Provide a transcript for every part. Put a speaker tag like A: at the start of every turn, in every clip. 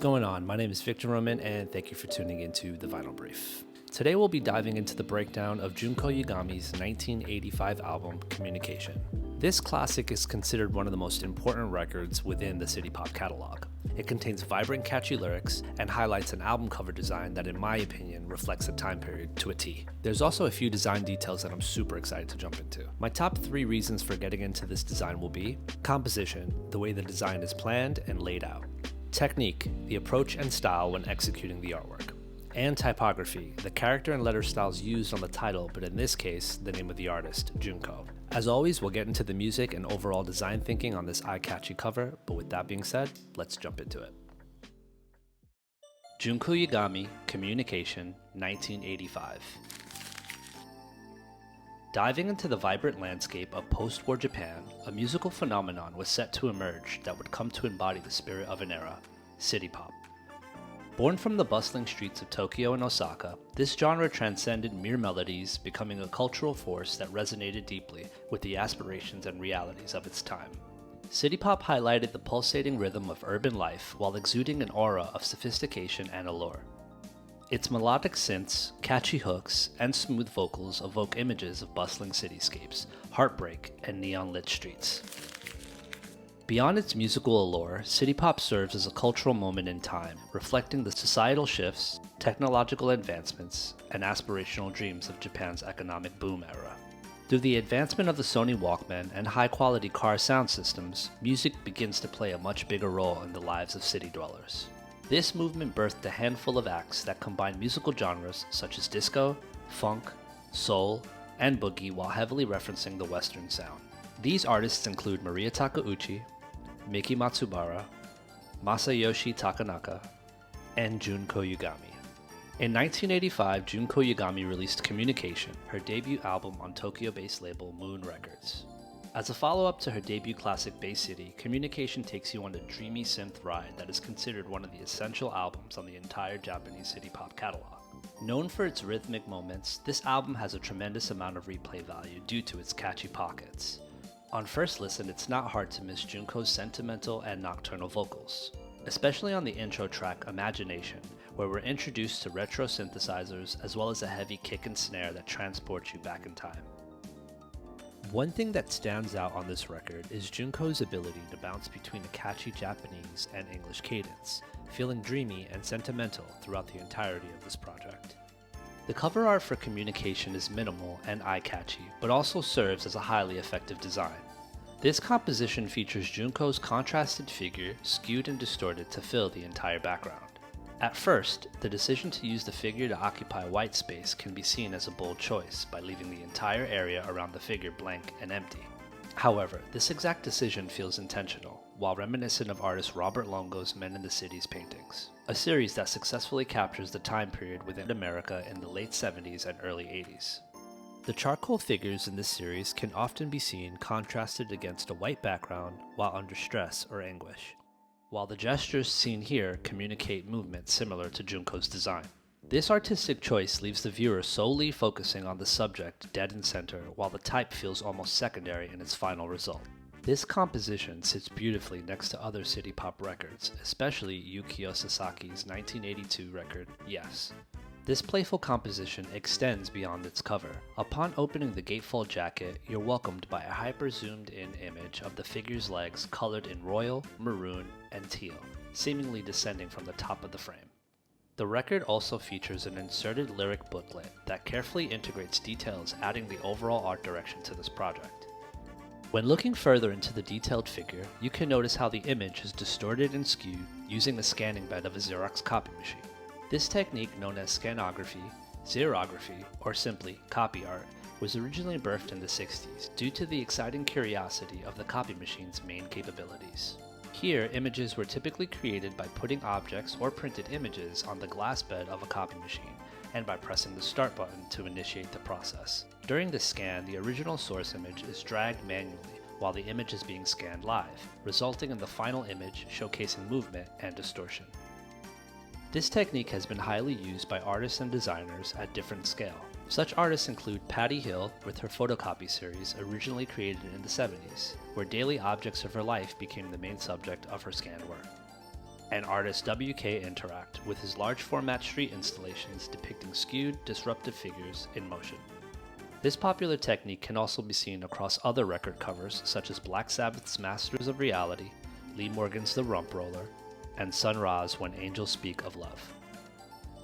A: going on? My name is Victor Roman, and thank you for tuning into The Vinyl Brief. Today we'll be diving into the breakdown of Junko Yagami's 1985 album, Communication. This classic is considered one of the most important records within the City Pop catalog. It contains vibrant, catchy lyrics and highlights an album cover design that, in my opinion, reflects the time period to a T. There's also a few design details that I'm super excited to jump into. My top 3 reasons for getting into this design will be composition, the way the design is planned and laid out; technique, the approach and style when executing the artwork; and typography, the character and letter styles used on the title, but in this case, the name of the artist, Junko. As always, we'll get into the music and overall design thinking on this eye-catchy cover, but with that being said, let's jump into it. Junko Yagami, Communication, 1985. Diving into the vibrant landscape of post-war Japan, a musical phenomenon was set to emerge that would come to embody the spirit of an era, city pop. Born from the bustling streets of Tokyo and Osaka, this genre transcended mere melodies, becoming a cultural force that resonated deeply with the aspirations and realities of its time. City pop highlighted the pulsating rhythm of urban life while exuding an aura of sophistication and allure. Its melodic synths, catchy hooks, and smooth vocals evoke images of bustling cityscapes, heartbreak, and neon-lit streets. Beyond its musical allure, city pop serves as a cultural moment in time, reflecting the societal shifts, technological advancements, and aspirational dreams of Japan's economic boom era. Through the advancement of the Sony Walkman and high-quality car sound systems, music begins to play a much bigger role in the lives of city dwellers. This movement birthed a handful of acts that combine musical genres such as disco, funk, soul, and boogie while heavily referencing the Western sound. These artists include Maria Takeuchi, Miki Matsubara, Masayoshi Takanaka, and Junko Yagami. In 1985, Junko Yagami released Communication, her debut album on Tokyo-based label Moon Records. As a follow-up to her debut classic Bay City, Communication takes you on a dreamy synth ride that is considered one of the essential albums on the entire Japanese city pop catalog. Known for its rhythmic moments, this album has a tremendous amount of replay value due to its catchy pockets. On first listen, it's not hard to miss Junko's sentimental and nocturnal vocals, especially on the intro track Imagination, where we're introduced to retro synthesizers as well as a heavy kick and snare that transports you back in time. One thing that stands out on this record is Junko's ability to bounce between a catchy Japanese and English cadence, feeling dreamy and sentimental throughout the entirety of this project. The cover art for Communication is minimal and eye-catchy, but also serves as a highly effective design. This composition features Junko's contrasted figure skewed and distorted to fill the entire background. At first, the decision to use the figure to occupy white space can be seen as a bold choice by leaving the entire area around the figure blank and empty. However, this exact decision feels intentional, while reminiscent of artist Robert Longo's Men in the City's paintings, a series that successfully captures the time period within America in the late 70s and early 80s. The charcoal figures in this series can often be seen contrasted against a white background while under stress or anguish, while the gestures seen here communicate movement similar to Junko's design. This artistic choice leaves the viewer solely focusing on the subject dead in center, while the type feels almost secondary in its final result. This composition sits beautifully next to other city pop records, especially Yukio Sasaki's 1982 record, Yes. This playful composition extends beyond its cover. Upon opening the gatefold jacket, you're welcomed by a hyper-zoomed-in image of the figure's legs colored in royal, maroon, and teal, seemingly descending from the top of the frame. The record also features an inserted lyric booklet that carefully integrates details, adding the overall art direction to this project. When looking further into the detailed figure, you can notice how the image is distorted and skewed using the scanning bed of a Xerox copy machine. This technique, known as scanography, xerography, or simply copy art, was originally birthed in the 60s due to the exciting curiosity of the copy machine's main capabilities. Here, images were typically created by putting objects or printed images on the glass bed of a copy machine and by pressing the start button to initiate the process. During the scan, the original source image is dragged manually while the image is being scanned live, resulting in the final image showcasing movement and distortion. This technique has been highly used by artists and designers at different scale. Such artists include Patty Hill with her photocopy series originally created in the 70s, where daily objects of her life became the main subject of her scanned work. and artist W.K. Interact with his large format street installations depicting skewed, disruptive figures in motion. This popular technique can also be seen across other record covers such as Black Sabbath's Masters of Reality, Lee Morgan's The Rump Roller, and Sun Ra's When Angels Speak of Love.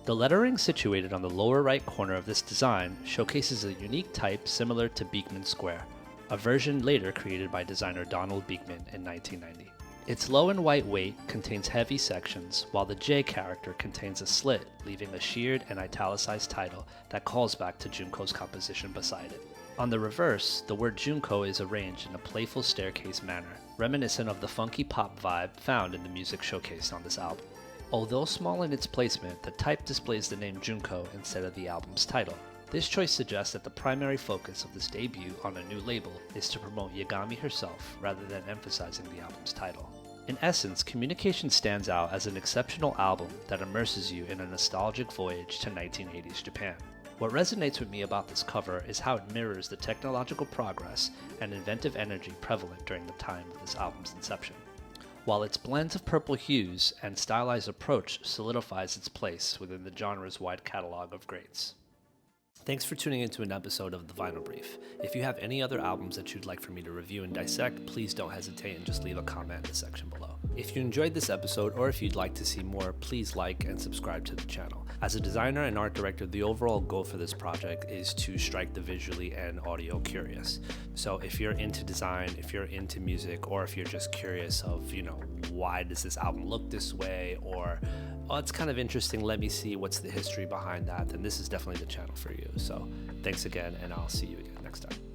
A: The lettering situated on the lower right corner of this design showcases a unique type similar to Beekman Square, a version later created by designer Donald Beekman in 1990. Its low and white weight contains heavy sections, while the J character contains a slit, leaving a sheared and italicized title that calls back to Junko's composition beside it. On the reverse, the word Junko is arranged in a playful staircase manner, reminiscent of the funky pop vibe found in the music showcased on this album. Although small in its placement, the type displays the name Junko instead of the album's title. This choice suggests that the primary focus of this debut on a new label is to promote Yagami herself rather than emphasizing the album's title. In essence, Communication stands out as an exceptional album that immerses you in a nostalgic voyage to 1980s Japan. What resonates with me about this cover is how it mirrors the technological progress and inventive energy prevalent during the time of this album's inception, while its blends of purple hues and stylized approach solidifies its place within the genre's wide catalog of greats. Thanks for tuning into an episode of The Vinyl Brief. If you have any other albums that you'd like for me to review and dissect, please don't hesitate and just leave a comment in the section below. If you enjoyed this episode or if you'd like to see more, please like and subscribe to the channel. As a designer and art director, the overall goal for this project is to strike the visually and audio curious. So if you're into design, if you're into music, or if you're just curious of, why does this album look this way, or it's kind of interesting, let me see what's the history behind that, then this is definitely the channel for you. So thanks again, and I'll see you again next time.